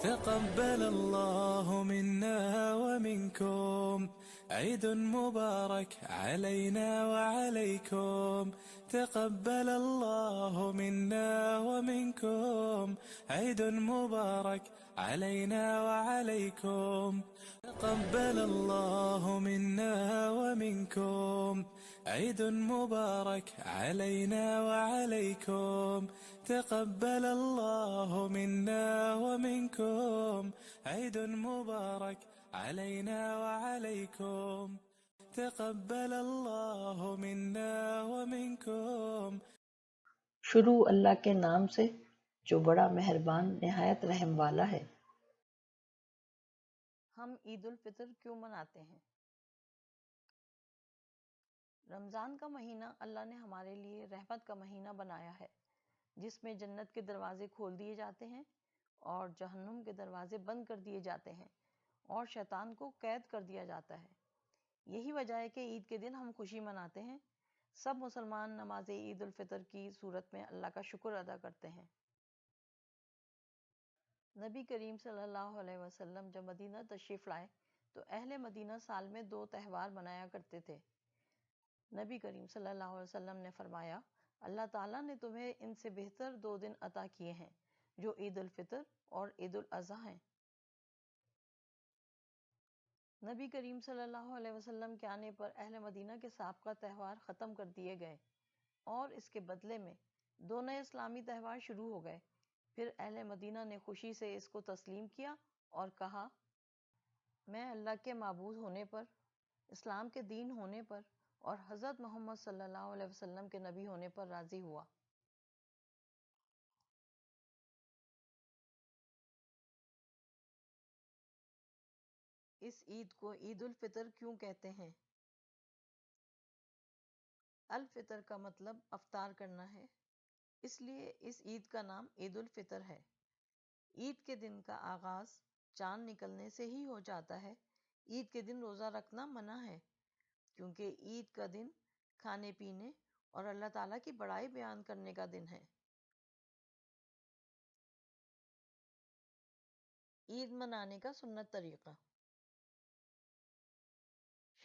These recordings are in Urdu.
تقبل الله منا ومنكم عيد مبارك علينا وعليكم. تقبل الله منا ومنكم عيد مبارك علينا وعليكم. تقبل الله منا ومنكم عيد مبارك علينا وعليكم. تقبل الله منا ومنكم عيد مبارك علينا وعليكم. تقبل الله منا ومنكم. شروع اللہ کے نام سے جو بڑا مہربان نہایت رحم والا ہے۔ ہم عید الفطر کیوں مناتے ہیں؟ رمضان کا مہینہ اللہ نے ہمارے لیے رحمت کا مہینہ بنایا ہے، جس میں جنت کے دروازے کھول دیے جاتے ہیں اور جہنم کے دروازے بند کر دیے جاتے ہیں اور شیطان کو قید کر دیا جاتا ہے۔ یہی وجہ ہے کہ عید کے دن ہم خوشی مناتے ہیں۔ سب مسلمان نماز عید الفطر کی صورت میں اللہ کا شکر ادا کرتے ہیں۔ نبی کریم صلی اللہ علیہ وسلم جب مدینہ تشریف لائے تو اہل مدینہ سال میں 2 تہوار منایا کرتے تھے۔ نبی کریم صلی اللہ علیہ وسلم نے فرمایا، اللہ تعالیٰ نے تمہیں ان سے بہتر 2 دن عطا کیے ہیں جو عید الفطر اور عید الاضحیٰ ہیں۔ نبی کریم صلی اللہ علیہ وسلم کے آنے پر اہل مدینہ کے سابقہ تہوار ختم کر دیے گئے اور اس کے بدلے میں 2 نئے اسلامی تہوار شروع ہو گئے۔ پھر اہل مدینہ نے خوشی سے اس کو تسلیم کیا اور کہا، میں اللہ کے معبود ہونے پر، اسلام کے دین ہونے پر اور حضرت محمد صلی اللہ علیہ وسلم کے نبی ہونے پر راضی ہوا۔ اس عید کو عید الفطر کیوں کہتے ہیں؟ الفطر کا مطلب افطار کرنا ہے، اس لیے اس عید کا نام عید الفطر ہے۔ عید کے دن کا آغاز چاند نکلنے سے ہی ہو جاتا ہے۔ عید کے دن روزہ رکھنا منع ہے، کیونکہ عید کا دن کھانے پینے اور اللہ تعالیٰ کی بڑائی بیان کرنے کا دن ہے۔ عید منانے کا سنت طریقہ: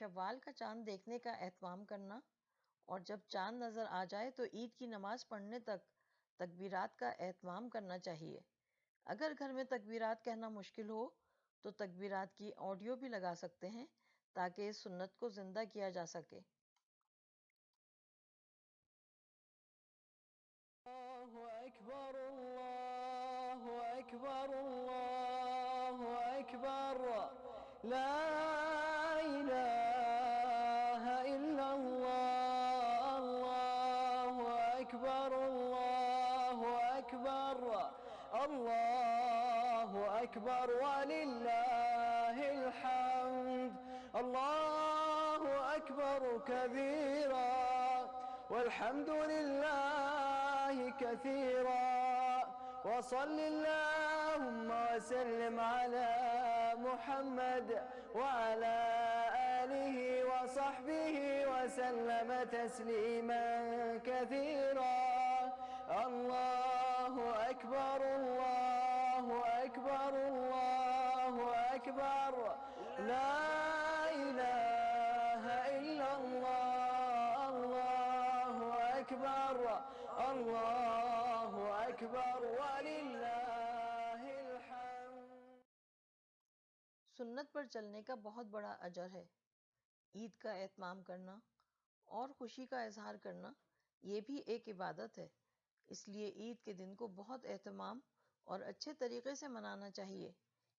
شوال کا چاند دیکھنے کا اہتمام کرنا اور جب چاند نظر آ جائے تو عید کی نماز پڑھنے تک تکبیرات کا اہتمام کرنا چاہیے۔ اگر گھر میں تکبیرات کہنا مشکل ہو تو تکبیرات کی آڈیو بھی لگا سکتے ہیں تاکہ اس سنت کو زندہ کیا جا سکے۔ الله أكبر الله أكبر الله أكبر لا إله إلا الله الله أكبر الله أكبر الله أكبر ولله الحمد الله أكبر كبيرا والحمد لله كثيرا وصل اللهم وسلم على محمد وعلى آله وصحبه وسلم تسليما كثيرا الله أكبر الله أكبر الله أكبر لا إله إلا الله الله أكبر الله أكبر ولله الحمد۔ سنت پر چلنے کا بہت بڑا اجر ہے۔ عید کا اہتمام کرنا اور خوشی کا اظہار کرنا یہ بھی ایک عبادت ہے، اس لیے عید کے دن کو بہت اہتمام اور اچھے طریقے سے منانا چاہیے۔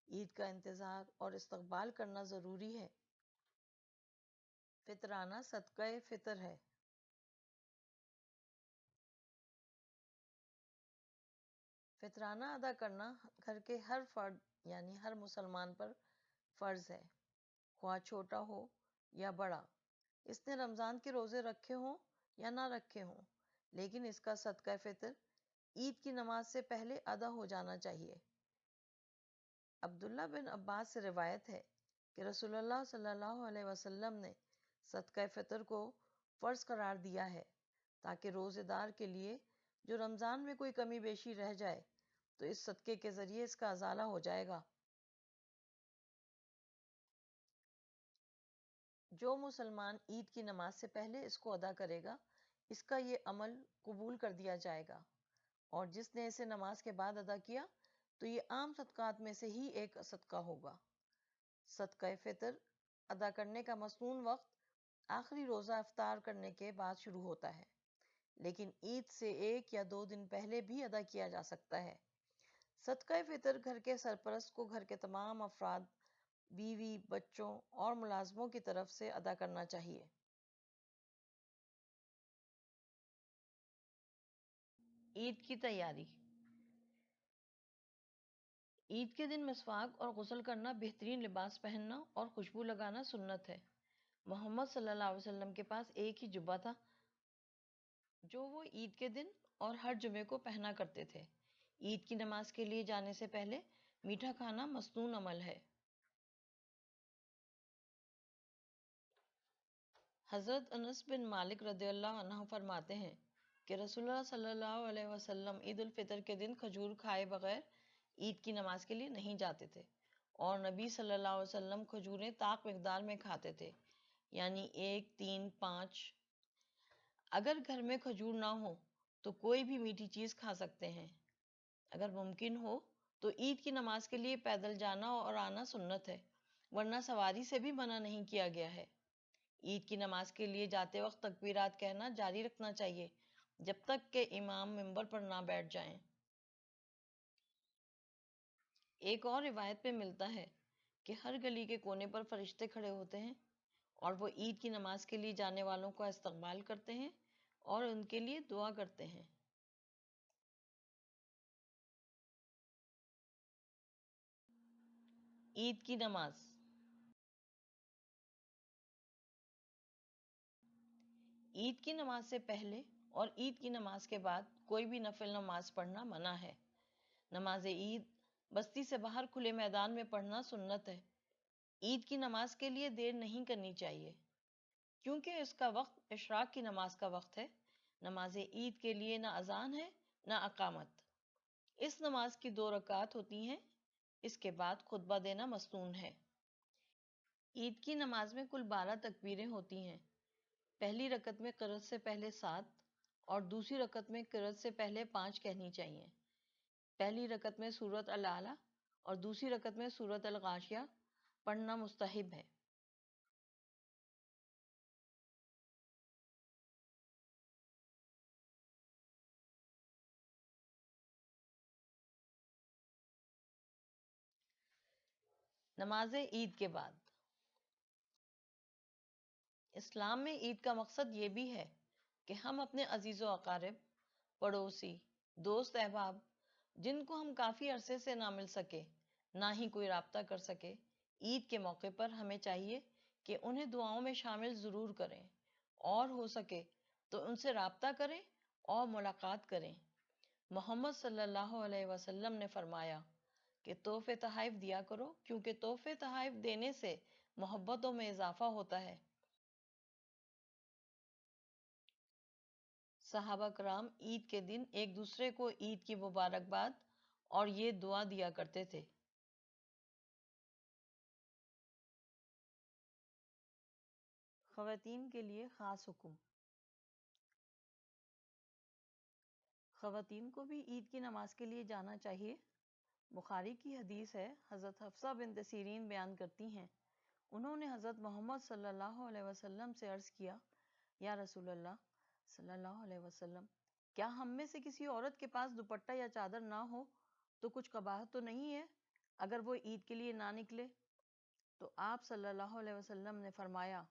عید کا انتظار اور استقبال کرنا ضروری ہے۔ فطرانہ صدقہ فطر ہے۔ فطرانہ ادا کرنا گھر کے ہر فرد یعنی ہر مسلمان پر فرض ہے، خواہ چھوٹا ہو یا بڑا، اس نے رمضان کے روزے رکھے ہوں یا نہ رکھے ہوں، لیکن اس کا صدقہ فطر عید کی نماز سے پہلے ادا ہو جانا چاہیے۔ عبداللہ بن عباس سے روایت ہے کہ رسول اللہ صلی اللہ علیہ وسلم نے صدقہ فطر کو فرض قرار دیا ہے تاکہ روزے دار کے لیے جو رمضان میں کوئی کمی بیشی رہ جائے تو اس صدقے کے ذریعے اس کا ازالہ ہو جائے گا۔ جو مسلمان عید کی نماز سے پہلے اس کو ادا کرے گا، اس کا یہ عمل قبول کر دیا جائے گا، اور جس نے اسے نماز کے بعد ادا کیا تو یہ عام صدقات میں سے ہی ایک صدقہ ہوگا۔ صدقہ فطر ادا کرنے کا مسنون وقت آخری روزہ افطار کرنے کے بعد شروع ہوتا ہے، لیکن عید سے 1 یا 2 دن پہلے بھی ادا کیا جا سکتا ہے۔ صدقہ فطر گھر کے سرپرست کو گھر کے تمام افراد، بیوی، بچوں اور ملازموں کی طرف سے ادا کرنا چاہیے۔ عید کی تیاری۔ عید کے دن مسواک اور غسل کرنا، بہترین لباس پہننا اور خوشبو لگانا سنت ہے۔ محمد صلی اللہ علیہ وسلم کے پاس ایک ہی جبہ تھا جو وہ عید کے دن اور ہر جمعے کو پہنا کرتے تھے۔ عید کی نماز کے لیے جانے سے پہلے میٹھا کھانا مسنون عمل ہے۔ حضرت انس بن مالک رضی اللہ عنہ فرماتے ہیں کہ رسول اللہ صلی اللہ علیہ وسلم عید الفطر کے دن کھجور کھائے بغیر عید کی نماز کے لیے نہیں جاتے تھے، اور نبی صلی اللہ علیہ وسلم کھجوریں طاق مقدار میں کھاتے تھے، یعنی 1، 3، 5۔ اگر گھر میں کھجور نہ ہو تو کوئی بھی میٹھی چیز کھا سکتے ہیں۔ اگر ممکن ہو تو عید کی نماز کے لیے پیدل جانا اور آنا سنت ہے، ورنہ سواری سے بھی منع نہیں کیا گیا ہے۔ عید کی نماز کے لیے جاتے وقت تکبیرات کہنا جاری رکھنا چاہیے جب تک کہ امام منبر پر نہ بیٹھ جائیں۔ ایک اور روایت میں ملتا ہے کہ ہر گلی کے کونے پر فرشتے کھڑے ہوتے ہیں اور وہ عید کی نماز کے لیے جانے والوں کا استقبال کرتے ہیں اور ان کے لیے دعا کرتے ہیں۔ عید کی نماز۔ عید کی نماز سے پہلے اور عید کی نماز کے بعد کوئی بھی نفل نماز پڑھنا منع ہے۔ نماز عید بستی سے باہر کھلے میدان میں پڑھنا سنت ہے۔ عید کی نماز کے لیے دیر نہیں کرنی چاہیے، کیونکہ اس کا وقت اشراق کی نماز کا وقت ہے۔ نماز عید کے لیے نہ اذان ہے نہ اقامت۔ اس نماز کی 2 رکعات ہوتی ہیں، اس کے بعد خطبہ دینا مسنون ہے۔ عید کی نماز میں کل 12 تکبیریں ہوتی ہیں۔ پہلی رکعت میں قرأت سے پہلے 7 اور دوسری رکعت میں قرأت سے پہلے 5 کہنی چاہیے۔ پہلی رکعت میں سورۃ الاعلیٰ اور دوسری رکعت میں سورۃ الغاشیہ پڑھنا مستحب ہے۔ نماز عید کے بعد۔ اسلام میں عید کا مقصد یہ بھی ہے کہ ہم اپنے عزیز و اقارب، پڑوسی، دوست احباب، جن کو ہم کافی عرصے سے نہ مل سکے، نہ ہی کوئی رابطہ کر سکے، عید کے موقع پر ہمیں چاہیے کہ انہیں دعاؤں میں شامل ضرور کریں، اور ہو سکے تو ان سے رابطہ کریں اور ملاقات کریں۔ محمد صلی اللہ علیہ وسلم نے فرمایا کہ تحفے تحائف دیا کرو، کیونکہ تحفے تحائف دینے سے محبتوں میں اضافہ ہوتا ہے۔ صحابہ کرام عید کے دن ایک دوسرے کو عید کی مبارکباد اور یہ دعا دیا کرتے تھے۔ خواتین کے لیے خاص حکم۔ خواتین کو بھی عید کی نماز کے لیے جانا چاہیے۔ بخاری کی حدیث ہے، حضرت حفصہ بنت سیرین بیان کرتی ہیں، انہوں نے حضرت محمد صلی اللہ علیہ وسلم سے عرض کیا، یا رسول اللہ صلی اللہ علیہ وسلم، کیا ہم میں سے کسی عورت کے پاس دوپٹہ یا چادر نہ ہو تو کچھ قباحت تو نہیں ہے اگر وہ عید کے لیے نہ نکلے؟ تو آپ صلی اللہ علیہ وسلم نے فرمایا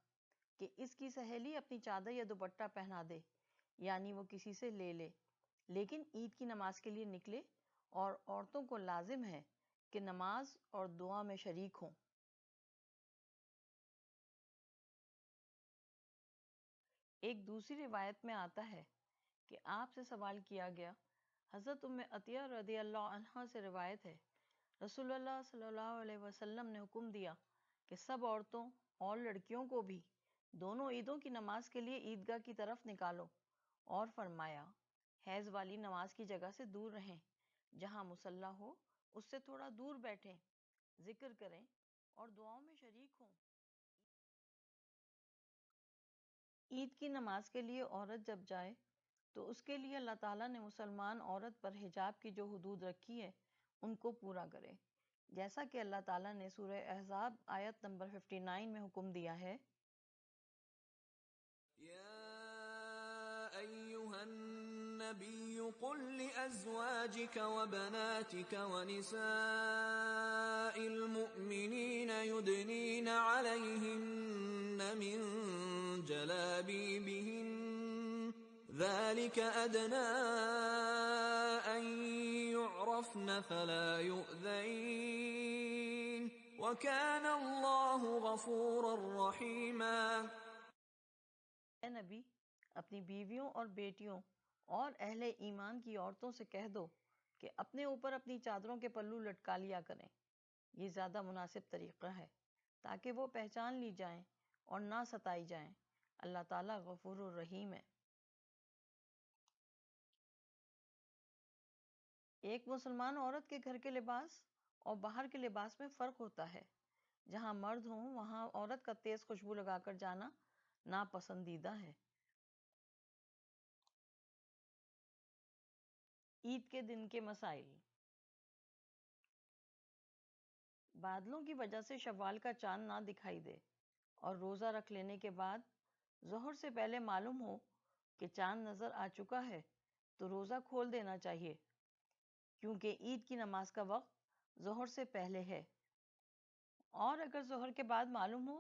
کہ اس کی سہیلی اپنی چادر یا دوپٹہ پہنا دے، یعنی وہ کسی سے لے لے، لیکن عید کی نماز کے لیے نکلے، اور عورتوں کو لازم ہے کہ نماز اور دعا میں شریک ہوں۔ ایک دوسری روایت میں آتا ہے کہ آپ سے سوال کیا گیا، حضرت ام عطیہ رضی اللہ عنہا سے روایت ہے، رسول اللہ صلی اللہ علیہ وسلم نے حکم دیا کہ سب عورتوں اور لڑکیوں کو بھی دونوں عیدوں کی نماز کے لیے عیدگاہ کی طرف نکالو، اور فرمایا، حیض والی نماز کی جگہ سے دور رہیں، جہاں مصلی ہو اس سے تھوڑا دور بیٹھیں، ذکر کریں اور دعاؤں میں شریک ہوں۔ عید کی نماز کے لیے عورت جب جائے تو اس کے لیے اللہ تعالیٰ نے مسلمان عورت پر حجاب کی جو حدود رکھی ہے ان کو پورا کرے، جیسا کہ اللہ تعالیٰ نے سورہ احزاب آیت نمبر 59 میں حکم دیا ہے، يا أيها النبي قل لأزواجك وبناتك ونساء المؤمنين يدنين عليهن من جلابيبهن ذلك أدنى أن يعرفن فلا يؤذين وكان الله غفورا رحيما۔ اے نبی اپنی بیویوں اور بیٹیوں اور اہل ایمان کی عورتوں سے کہہ دو کہ اپنے اوپر اپنی چادروں کے پلو لٹکا لیا کریں، یہ زیادہ مناسب طریقہ ہے تاکہ وہ پہچان لی جائیں اور نہ ستائی جائیں، اللہ تعالیٰ غفور الرحیم ہے۔ ایک مسلمان عورت کے گھر کے لباس اور باہر کے لباس میں فرق ہوتا ہے، جہاں مرد ہوں وہاں عورت کا تیز خوشبو لگا کر جانا ناپسندیدہ ہے۔ عید کے دن کے مسائل۔ بادلوں کی وجہ سے شوال کا چاند نہ دکھائی دے اور روزہ رکھ لینے کے بعد ظہر سے پہلے معلوم ہو کہ چاند نظر آ چکا ہے تو روزہ کھول دینا چاہیے، کیونکہ عید کی نماز کا وقت ظہر سے پہلے ہے، اور اگر ظہر کے بعد معلوم ہو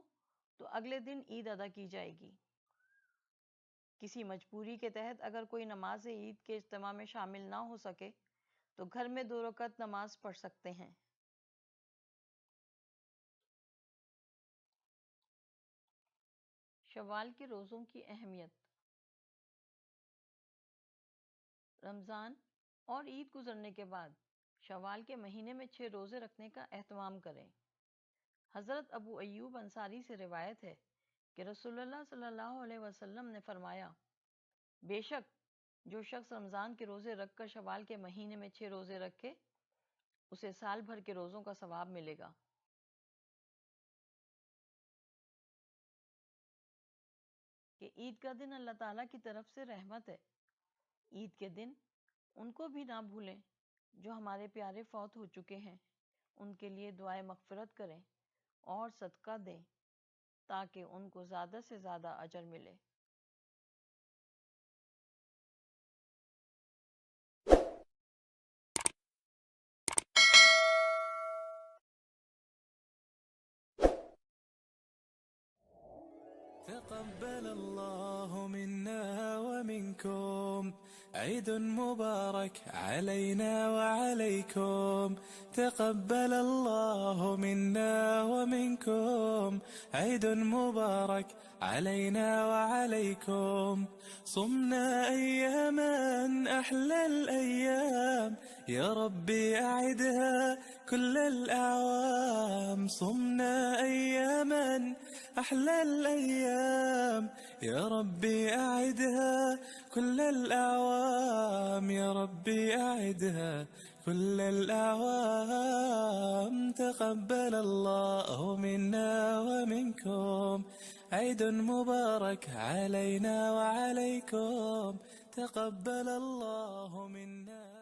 تو اگلے دن عید ادا کی جائے گی۔ کسی مجبوری کے تحت اگر کوئی نماز عید کے اجتماع میں شامل نہ ہو سکے تو گھر میں 2 رکعت نماز پڑھ سکتے ہیں۔ شوال کے روزوں کی اہمیت۔ رمضان اور عید گزرنے کے بعد شوال کے مہینے میں 6 روزے رکھنے کا اہتمام کریں۔ حضرت ابو ایوب انصاری سے روایت ہے کہ رسول اللہ صلی اللہ علیہ وسلم نے فرمایا، بے شک جو شخص رمضان کے روزے رکھ کر شوال کے مہینے میں 6 روزے رکھے اسے سال بھر کے روزوں کا ثواب ملے گا۔ کہ عید کا دن اللہ تعالیٰ کی طرف سے رحمت ہے، عید کے دن ان کو بھی نہ بھولیں جو ہمارے پیارے فوت ہو چکے ہیں، ان کے لیے دعائے مغفرت کریں اور صدقہ دیں تاکہ ان کو زیادہ سے زیادہ اجر ملے۔ تقبل الله منا ومنكم عيد مبارك علينا وعليكم، تقبل الله منا ومنكم عيد مبارك علينا وعليكم، صمنا أياما أحلى الأيام يا ربي أعدها كل الأعوام، صمنا أياما أحلى الأيام يا ربي أعدها كل الأعوام، يا ربي أعدها كل الأعوام، تقبل الله منا ومنكم عيد مبارك علينا وعليكم، تقبل الله منا